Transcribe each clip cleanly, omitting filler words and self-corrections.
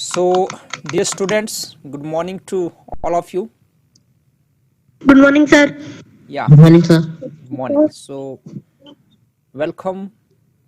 So, dear students, good morning to all of you. Good morning, sir. Yeah, Good morning, sir. good morning. So, welcome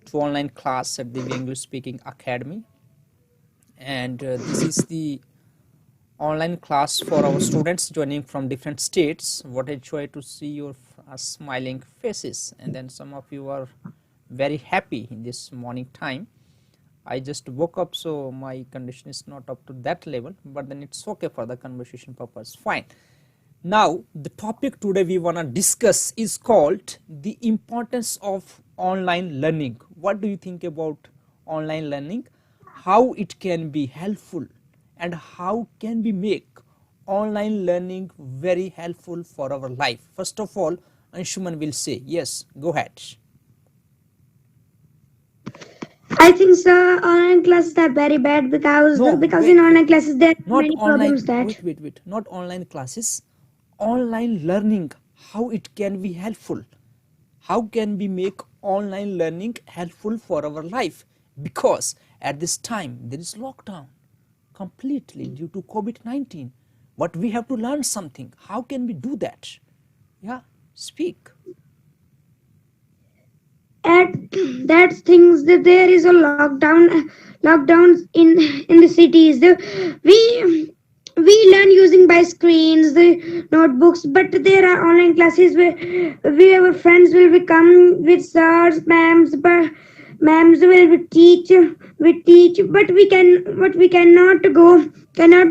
to online class at Divya English Speaking Academy. And this is the online class for our students joining from different states. What a joy to see your smiling faces. And then some of you are very happy in this morning time. I just woke up, so my condition is not up to that level, but then it's okay for the conversation purpose. Fine. Now, the topic today we want to discuss is called the importance of online learning. What do you think about online learning? How it can be helpful and how can we make online learning very helpful for our life? First of all, Anshuman will say, yes, go ahead. I think sir, online classes are very bad because No, because in wait, wait. online classes there are Not many online, problems that wait. Not online classes, online learning, how it can be helpful. How can we make online learning helpful for our life? Because at this time there is lockdown completely due to COVID-19. But we have to learn something. How can we do that? Yeah, speak. at that things that there is a lockdowns in the cities. We learn using by screens, the notebooks, but there are online classes where we our friends will become with sirs, but ma'ams will teach, but we cannot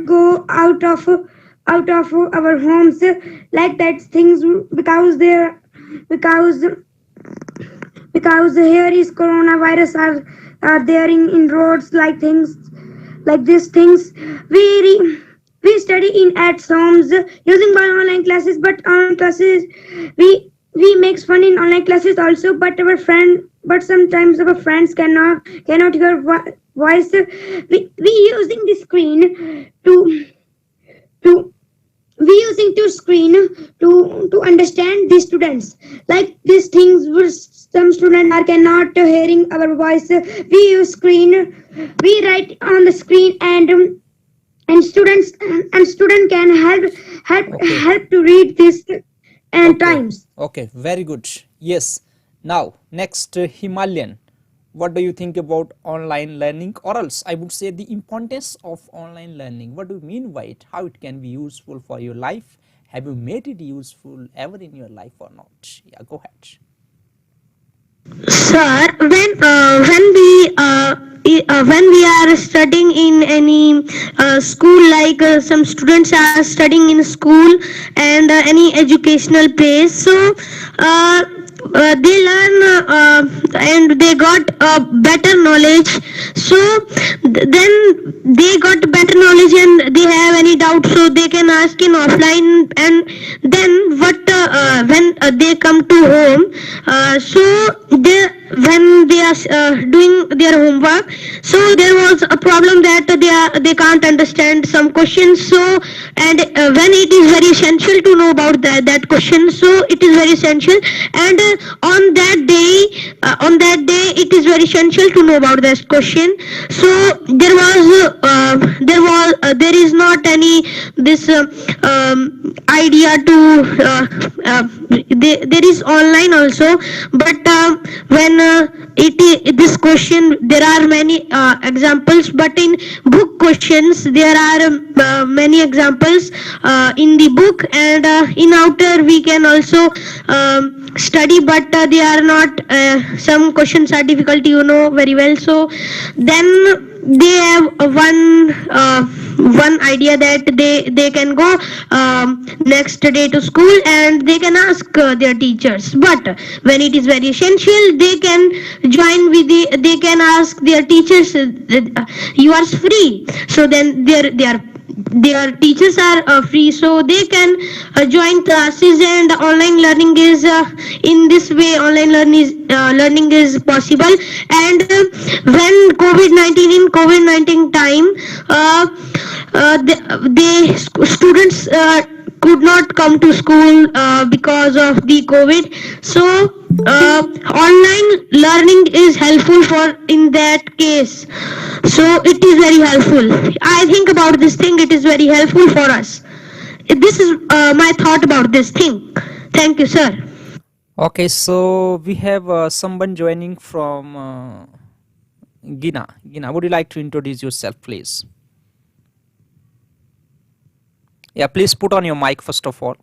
go out of our homes like that things because because here is coronavirus are there in roads like these things we study in at homes using by online classes, but online classes we makes fun in online classes also, but sometimes our friends cannot hear voice. We using the screen to we using to screen to understand the students like these things where some students are cannot hearing our voice. We use screen, we write on the screen, and student can Okay. help to read this and Okay, times. okay, very good. Yes. Now, next, Himalayan. What do you think about online learning? Or else, I would say the importance of online learning. What do you mean by it? How it can be useful for your life? Have you made it useful ever in your life or not? Yeah, go ahead. Sir, when we are studying in any school, like some students are studying in school and any educational place, so they learn and they got better knowledge. So then they got better knowledge and they have any doubt, so they can ask in offline. And then when they come to home, so they when they are doing their homework, so there was a problem that they can't understand some questions. So and when it is very essential to know about that question, so it is very essential. And on that day it is very essential to know about this question. So there is not any this idea to there is online also, but when this question, there are many examples, but in book questions there are many examples in the book, and in outer we can also study, but they are not some questions are difficult, very well. So then they have one idea that they can go next day to school and they can ask their teachers, but when it is very essential, they can join with they can ask their teachers, you are free. So then their teachers are free, so they can join classes, and online learning is in this way online learning is possible. And when COVID-19 in COVID-19 time, the students could not come to school because of the COVID. So online learning is helpful for in that case. So it is very helpful. I think about this thing, it is very helpful for us. This is my thought about this thing. Thank you, sir. Okay, so we have someone joining from Gina. Gina, would you like to introduce yourself, please? Yeah, please put on your mic first of all.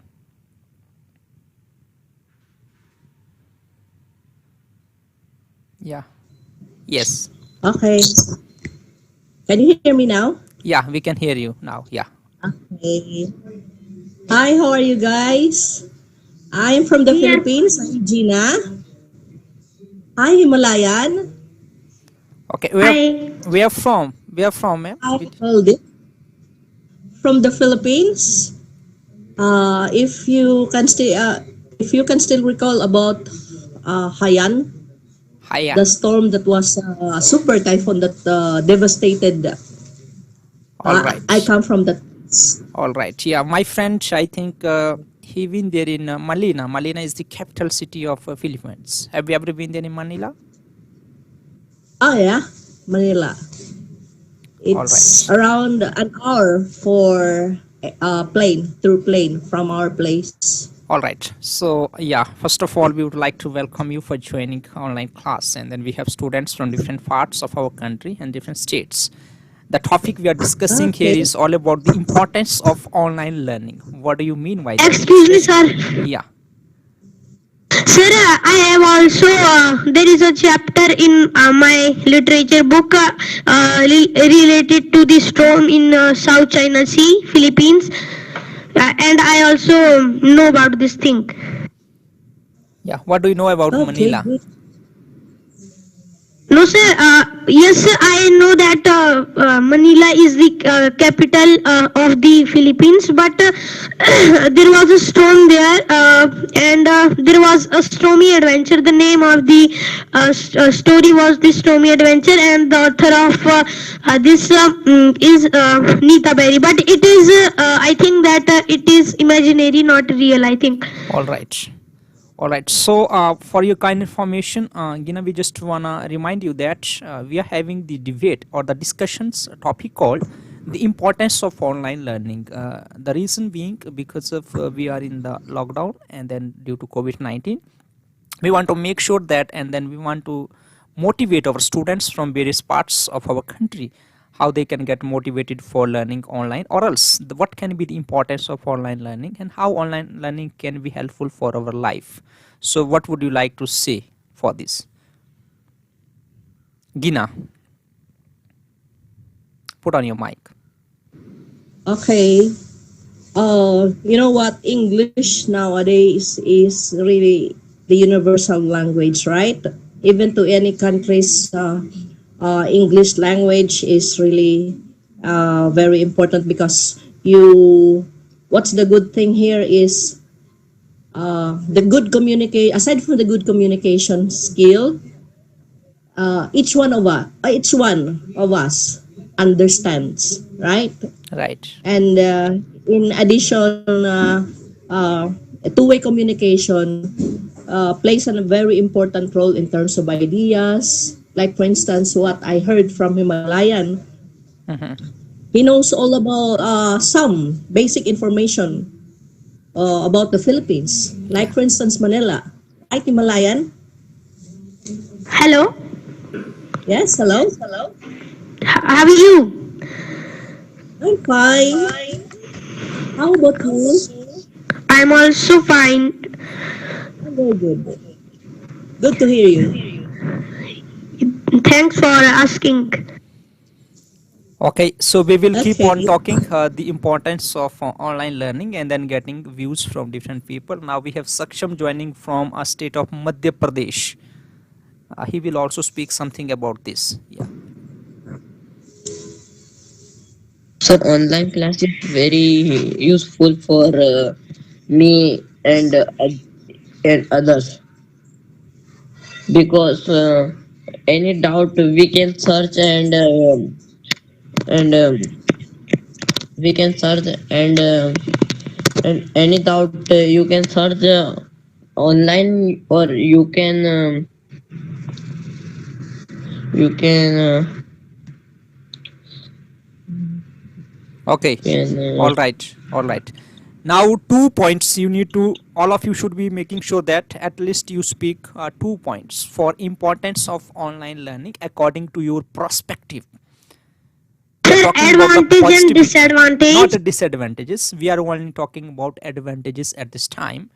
Yeah. Yes. Okay. Can you hear me now? Yeah, we can hear you now. Yeah. Okay. Hi, how are you guys? I'm from the Yes. Philippines. I'm Gina. Hi, Himalayan. Okay. Hi. Where from? Where from, ma'am? I hold it from the Philippines. If you can still recall about Haiyan, Hiya. the storm that was a super typhoon that devastated. All I right. come from that. All right. Yeah, my friend, I think he been there in Manila. Manila is the capital city of Philippines. Have you ever been there in Manila? Oh yeah, Manila. All It's right. around an hour for plane through plane from our place. All right. So, yeah, first of all, we would like to welcome you for joining online class. And then we have students from different parts of our country and different states. The topic we are discussing here Okay. is all about the importance of online learning. What do you mean by that? Excuse me, sir. Yeah. Sir, I have also, there is a chapter in my literature book related to the storm in South China Sea, Philippines. And I also know about this thing. Yeah. What do you know about Okay, Manila? good. No, sir. Yes, sir. I know that Manila is the capital of the Philippines, but there was a storm there, and there was a stormy adventure. The name of the story was the stormy adventure, and the author of this is Neeta Berry. But it is, I think that it is imaginary, not real. I think. All right. All right. So, for your kind information, Gina, we just wanna remind you that we are having the debate or the discussions topic called the importance of online learning. The reason being because of we are in the lockdown, and then due to COVID-19, we want to make sure that, and then we want to motivate our students from various parts of our country how they can get motivated for learning online, or else what can be the importance of online learning and how online learning can be helpful for our life. So what would you like to say for this, Gina? Put on your mic. Okay. You know what? English nowadays is really the universal language, right? Even to any countries, English language is really very important because you. What's the good thing here is the good communicate. Aside from the good communication skill, each one of us understands, right? Right. And in addition, two-way communication plays a very important role in terms of ideas. Like for instance, what I heard from Himalayan, Mhm. he knows all about some basic information about the Philippines. Yeah. Like for instance, Manila. Right, Himalayan? Hello. Yes, hello? How are you? I'm fine. How about you? I'm also fine. I'm very good. Good to hear you. Thanks for asking. Okay, so we will keep on Okay. talking the importance of online learning and then getting views from different people. Now we have Saksham joining from a state of Madhya Pradesh. He will also speak something about this. Yeah. So online class is very useful for me and others because any doubt we can search and we can search and any doubt you can search online or you can Okay. Can All right. All right. Now, 2 points you need to, all of you should be making sure that at least you speak 2 points for importance of online learning according to your perspective. We are Sir, talking about the advantage and positivity, not disadvantage. the disadvantages. We are only talking about advantages at this time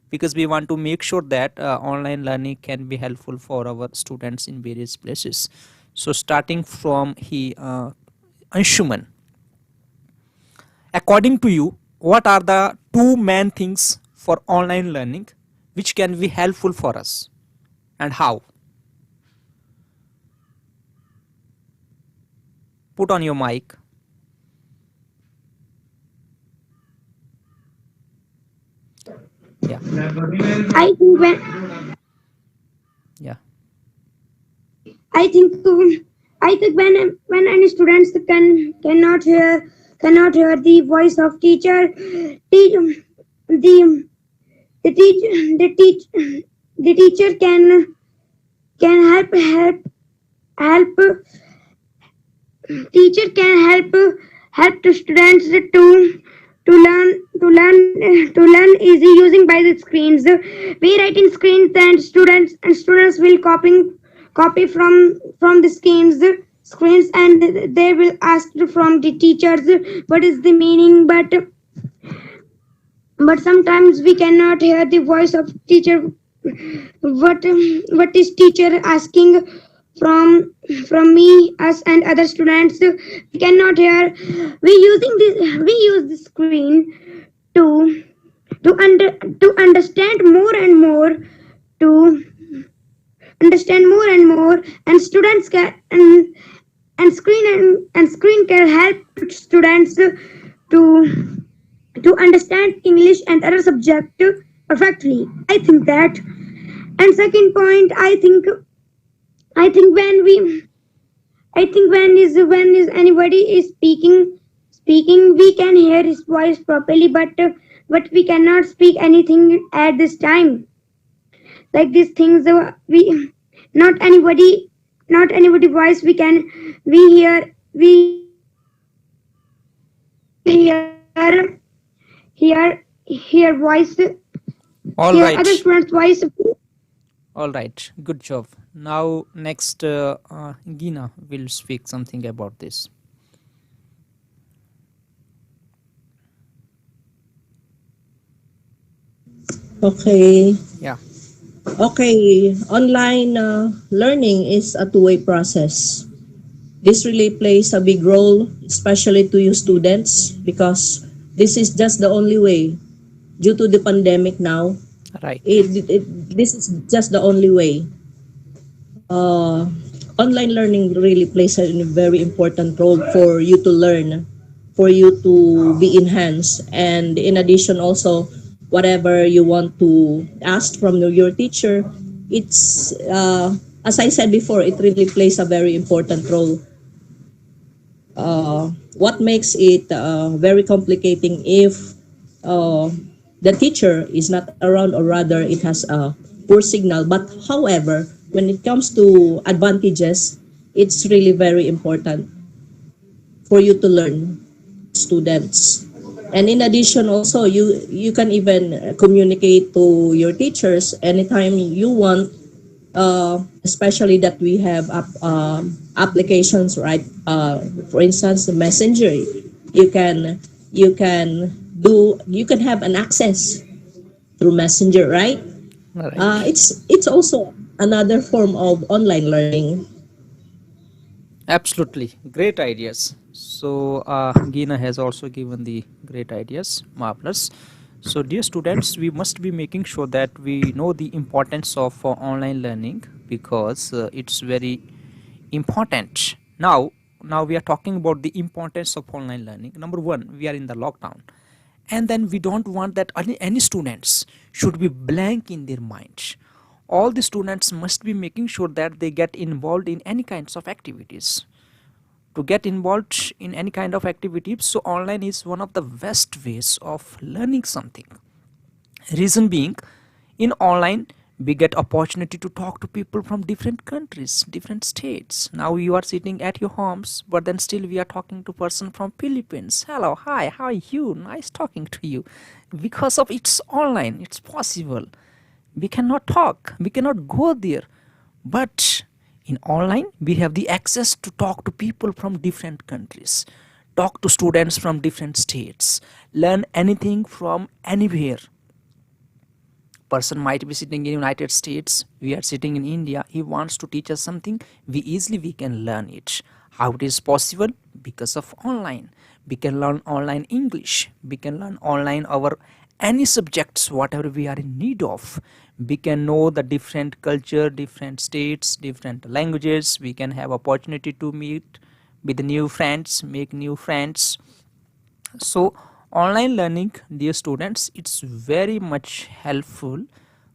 because we want to make sure that online learning can be helpful for our students in various places. So, starting from Anshuman, according to you, what are the two main things for online learning which can be helpful for us and how? Put on your mic. Yeah, I think yeah, I think I think when any students cannot hear the voice of teacher, the the the teach the teach the teacher can help teacher can help the students to learn easy using by the screens. We write in screens and students will copy from the screens, and they will ask from the teachers what is the meaning, but sometimes we cannot hear the voice of teacher, what is teacher asking from me, us and other students. We cannot hear. We use the screen to to understand more and more, to understand more and more, and students can and screen can help students to understand English and other subject perfectly. I think that. And second point, I think when is anybody is speaking, we can hear his voice properly, but we cannot speak anything at this time. Like these things, we not anybody not anybody voice we can we hear hear voice all hear other right. students voice. All right, good job. Now, next, Gina will speak something about this. Okay. Yeah, Okay. Online learning is a two-way process. This really plays a big role, especially to you students, because this is just the only way. Due to the pandemic now, right, this is just the only way. uh, Online learning really plays a very important role for you to learn, for you to be enhanced, and in addition also, whatever you want to ask from your teacher, it's as I said before, it really plays a very important role. What makes it very complicating if uh, the teacher is not around, or rather it has a poor signal. But however, when it comes to advantages, it's really very important for you to learn, students. And in addition also, you can even communicate to your teachers anytime you want, especially that we have applications, right? For instance, the messenger, you can have an access through messenger, right? right. It's also another form of online learning. Absolutely, great ideas. So, Gina has also given the great ideas, marvelous. So, dear students, we must be making sure that we know the importance of online learning because it's very important. Now we are talking about the importance of online learning. Number one, we are in the lockdown, and then we don't want that any students should be blank in their minds. All the students must be making sure that they get involved in any kinds of activities. To get involved in any kind of activity, so online is one of the best ways of learning something. Reason being, in online We get opportunity to talk to people from different countries, different states. Now you are sitting at your homes, but then still we are talking to person from Philippines. Hello, hi, how are you? Nice talking to you. Because of it's online, it's possible. We cannot talk, we cannot go there, but in online we have the access to talk to people from different countries, talk to students from different states, learn anything from anywhere. Person might be sitting in United States, we are sitting in India, he wants to teach us something, we can learn it. How it is possible? Because of online. We can learn online English, we can learn online our any subjects whatever we are in need of. We can know the different culture, different states, different languages. We can have opportunity to meet with new friends, make new friends. So online learning, dear students, it's very much helpful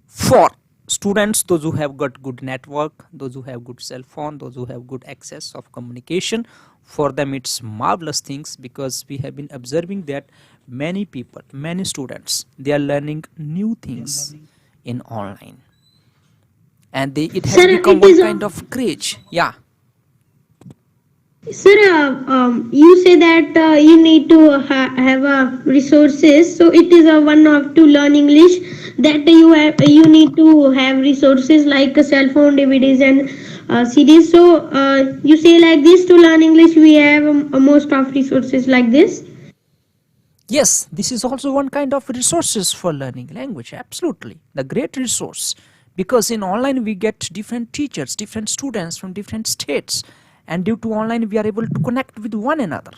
for students, those who have got good network, those who have good cell phone, those who have good access of communication. For them it's marvelous things, because we have been observing that many people, many students, they are learning new things in online, and it has Sir, become it one is kind of craze. Yeah. sir. You say that you need to have resources. So it is one of to learn English, that you need to have resources like a cell phone, DVDs, and CDs. So you say like this to learn English. We have most of resources like this. Yes, this is also one kind of resources for learning language. Absolutely, the great resource, because in online we get different teachers, different students from different states, and due to online we are able to connect with one another,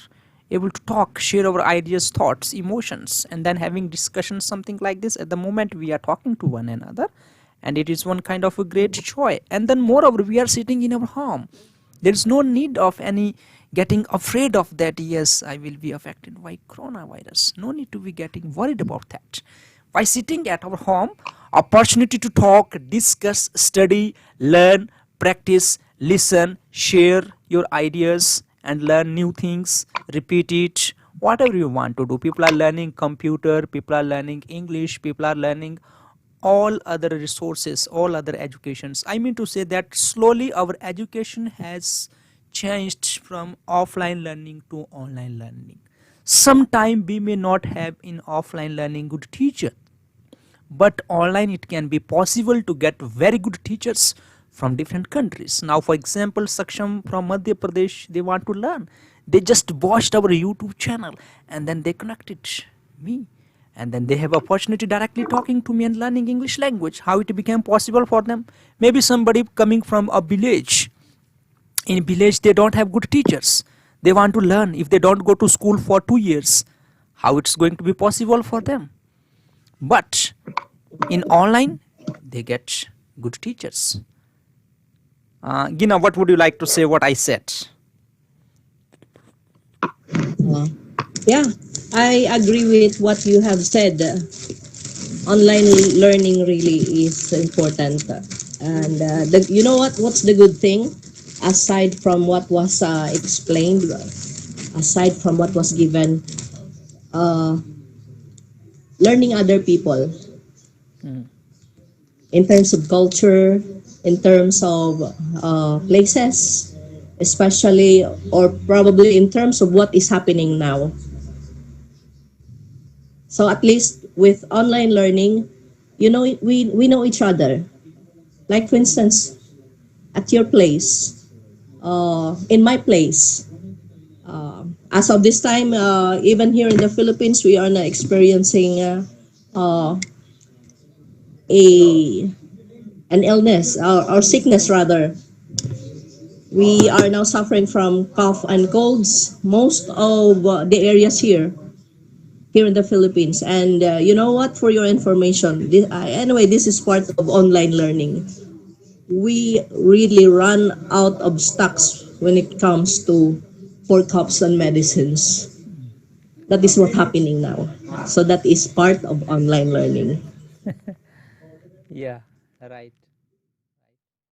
able to talk, share our ideas, thoughts, emotions, and then having discussions something like this. At the moment we are talking to one another, and it is one kind of a great joy. And then moreover, we are sitting in our home, there is no need of any getting afraid of that. Yes, I will be affected by coronavirus. No need to be getting worried about that. By sitting at our home, opportunity to talk, discuss, study, learn, practice, listen, share your ideas, and learn new things, repeat it, whatever you want to do. People are learning computer, people are learning English, people are learning all other resources, all other educations. I mean to say that slowly our education has changed from offline learning to online learning. Sometime we may not have in offline learning good teacher, but online it can be possible to get very good teachers from different countries. Now for example, Saksham from Madhya Pradesh, they want to learn, they just watched our YouTube channel, and then they connected me, and then they have opportunity directly talking to me and learning English language. How it became possible for them? Maybe somebody coming from a village, in village they don't have good teachers, they want to learn, if they don't go to school for 2 years, how it's going to be possible for them? But in online they get good teachers. Gina, what would you like to say what I said? Uh, yeah, I agree with what you have said. Online learning really is important. And you know what? What's the good thing? Aside from what was explained, aside from what was given, uh, learning other people Mm. in terms of culture, in terms of places, especially or probably in terms of what is happening now. So at least with online learning, you know, we know each other. Like for instance, at your place, in my place, as of this time, even here in the Philippines, we are now experiencing uh, a an illness or sickness rather. We are now suffering from cough and colds. Most of the areas here in the Philippines. And you know what? For your information, anyway, this is part of online learning. We really run out of stocks when it comes to for coughs and medicines. That is what's happening now. So that is part of online learning. Yeah, right.